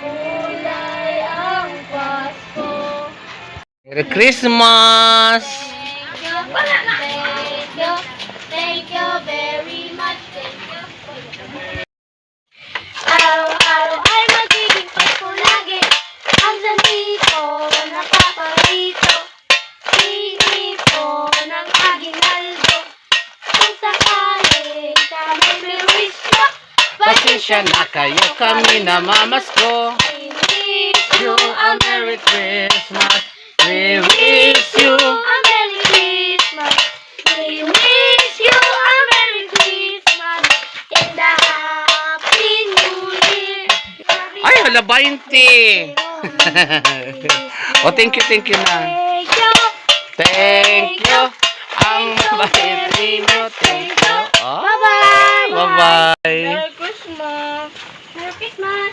kulay ang Pasko. Merry Christmas! Thank you very much. Araw-araw ay magiging Pasko lagi. Ang sanito napaparito. Sinipo ng aking aldo. Kung sakaling kami may wish na, Pasensya na kayo, kami na mamasko. I wish You a Merry Christmas. We wish you. a Merry Christmas. We wish you a Merry Christmas and a Happy New Year. Ay, wala 20. Oh, thank you na. Thank you. Thank you. Ang mabait ninyo. Thank you. Oh, Bye-bye. bye-bye. Merry Christmas. Merry Christmas.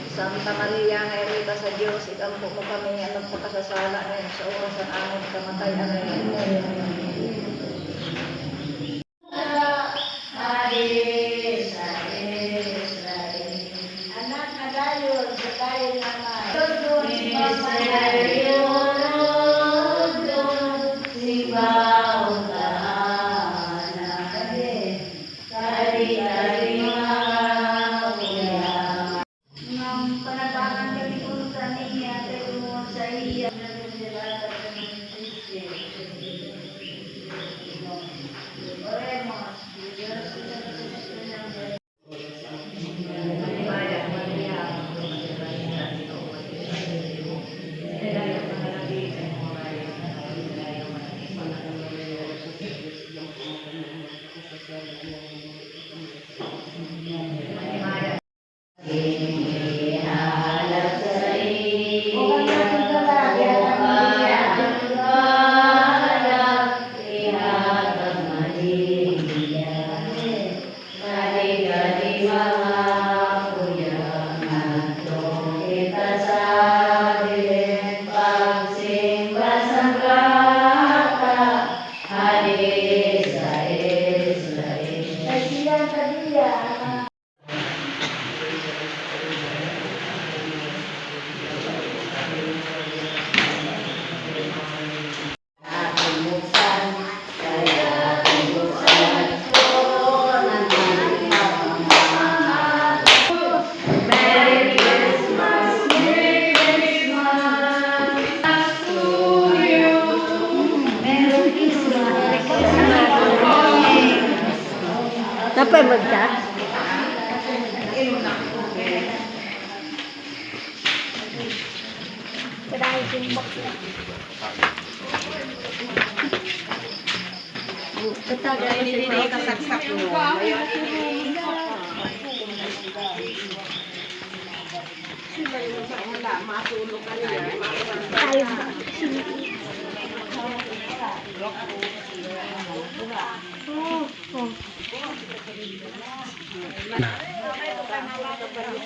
Santa Maria, Nairita sa Diyos, ikampo mo kami ang nagpakasasala ngayon sa oras ng aming kamatayan. Anak na dayon, sa tayo naman. Dapat mag-chat? dahil simbok.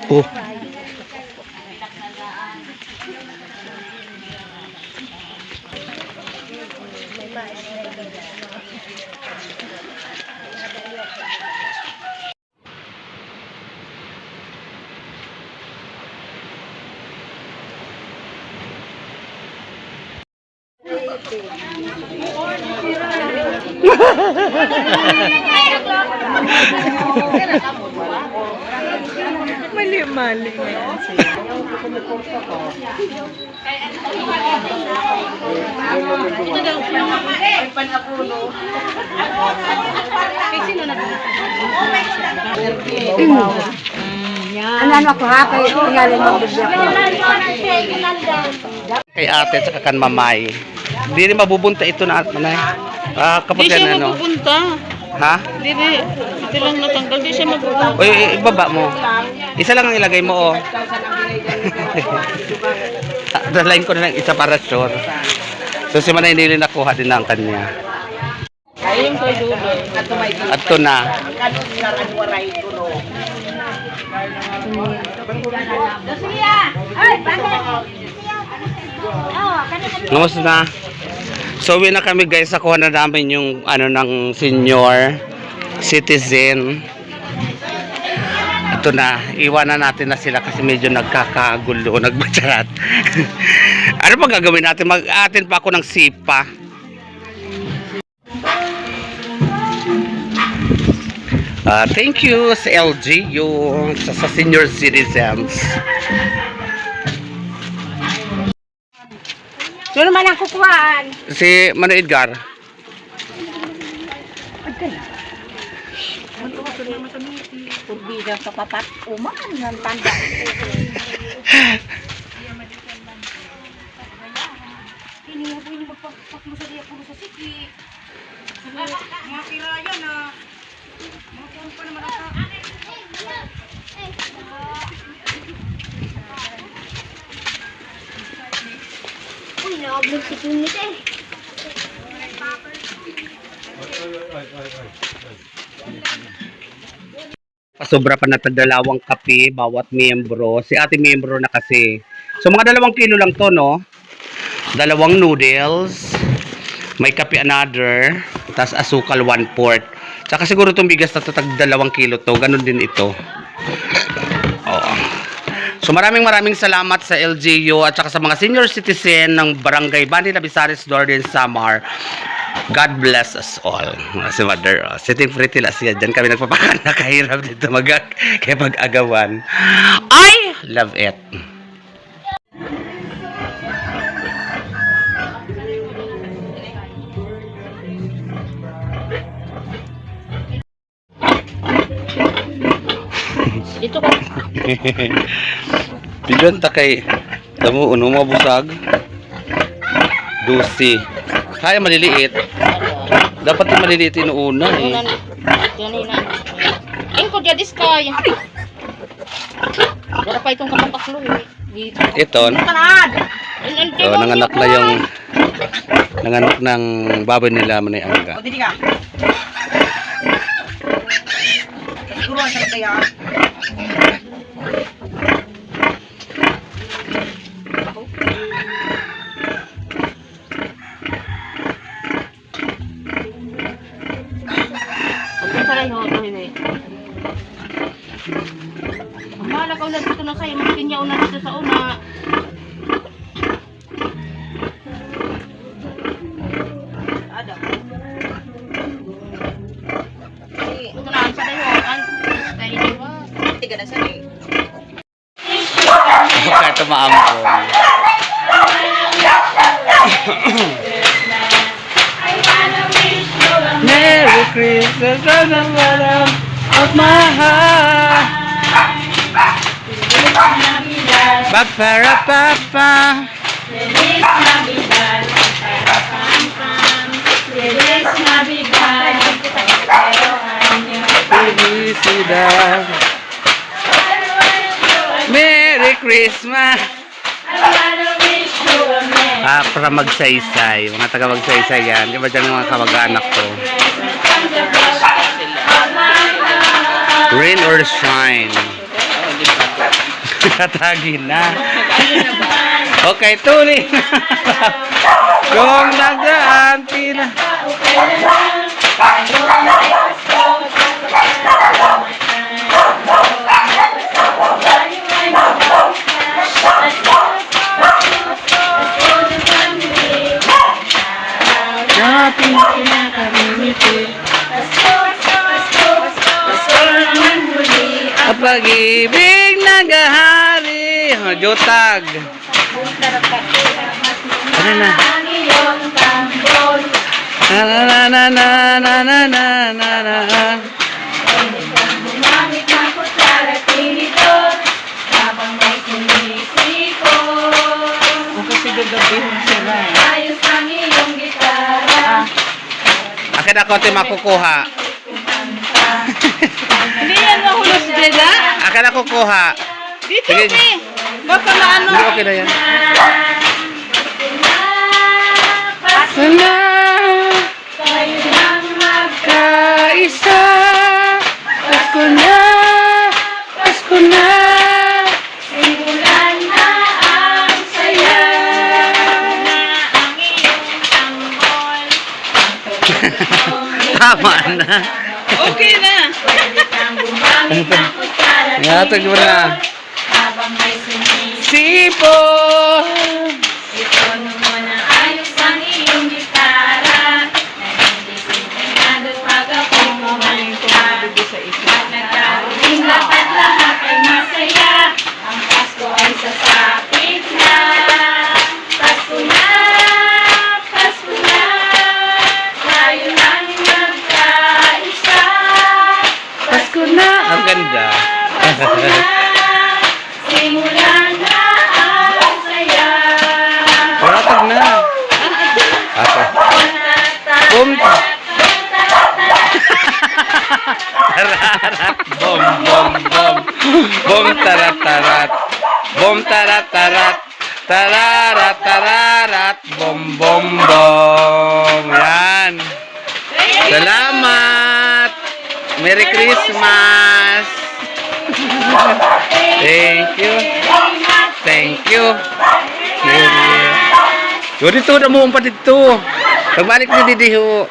Oh. Mali-mali. Ano ako ha? Kaya tingalin mo bigla ko. Kay ate at kan mamay. Hindi rin mabubunta ito na manay. Kapag Di siya yan, ano? mapupunta. Ha? Hindi. Ito lang natanggal. Di siya mapupunta. O, ibaba mo. Isa lang ang ilagay mo, oh. Dalayin ko na lang isa para sure. So, si Manay hindi rin nakuha din ang kanya. Ayun kay Dudoy. At ito na. Ngamus na. So, uwi na kami guys. Nakuha na namin yung ano ng senior citizen. Ito na, iwanan natin na sila kasi medyo nagkakagulo, nagbatsarat. Ano pa gagawin natin? Mag-atin pa ako ng sipa. Thank you sa LGU, sa senior citizens. Sino naman ang kukuhaan? Si Mano Edgar. Turbida sa papat. Umaan ng tanda. Uy, na-oblog si Kunit eh. Pasobra pa na dalawang kape bawat miyembro. Si ate miyembro na kasi. So mga 2 kilo lang to, no? 2 noodles. May kape another. Tapos asukal 1/4. Tsaka siguro itong bigas na to tag 2 kilo to. Ganon din ito. Oo. So maraming salamat sa LGU at saka sa mga senior citizen ng Barangay Bani Labisares, Northern Samar. God bless us all. Si Mother, sitting pretty lang siya. Diyan kami nagpapakana. Kahirap dito kaya mag-agawan. I love it. Dito ka. Bidyon ta kay tamo uno mabusag. Dusi. Kaya maliliit. Dapat yung maliliit inuuna eh. Ganina. Ingko dia diskay. Wala pa itong kapapaklo eh. Dito. Ito. So, nanganak na yung nanganak ng baboy nila Manay Angga. O, dili ka. Siguro ang sakit kaya. Malakaw na dito na sa'yo. Magkinyaw na dito sa una. Ada. Ito na ang sa'yo. Ay, diba? Tiga na sa'yo. Kaya ito maambong. Merry Christmas from the bottom of my heart. Ba-para-pa-pa. Navidad. Feliz Navidad. Pero año. Felicidad. Merry Christmas. I wanna wish you a merry Para magsaysay. Mga taga magsaysay yan. Di ba dyan mga kamag-anak ko? Rain or shine. Katagi na. Okay, tuloy. Kung nagaan, pina. Dating pinakamimiti. Ang pag-ibig nagahari. Jotag. Ano na? Na na na na na na na na na. Gumamit ng kutsara at tinidor habang may sinisipon. Kasi gagabihin sila. Ayos ang iyong gitara. Akin ako ito makukuha. Hindi yan mahulos nila. Akin ako kuha. Dito, Sige. eh. Baka maano. Hindi okay na yan. Pasko Sana kayo nang kaisa. Pasko na. Pasko na. magsimulan na ang saya. Ang iyong tanggol. Tama na. Okay na. Pwede kang gumamit ng kutsara at Yatag mo na. habang may sinisipon. Sipo. Ito naman ang ayos ang iyong gitara. Nag-isip na nandun pag ako kumanta. At nagkakaling lahat ay masaya. Ang Pasko ay sasapit na. Pasko na, Pasko na. Tayo nang magkaisa. Pasko na. Ang ganda. Pasko na. Simulan na ang saya. Paratag na. Ako. Bum. Tararat. Bom, bom, bom. Bom, tarat, tarat. Bom, tarat, tarat. Tararat, tararat. Bom, bom, bom. Yan. Salamat. Merry Christmas. Thank you. Thank you. Yo dito na mo pa dito. Pagbalik ni Didiho.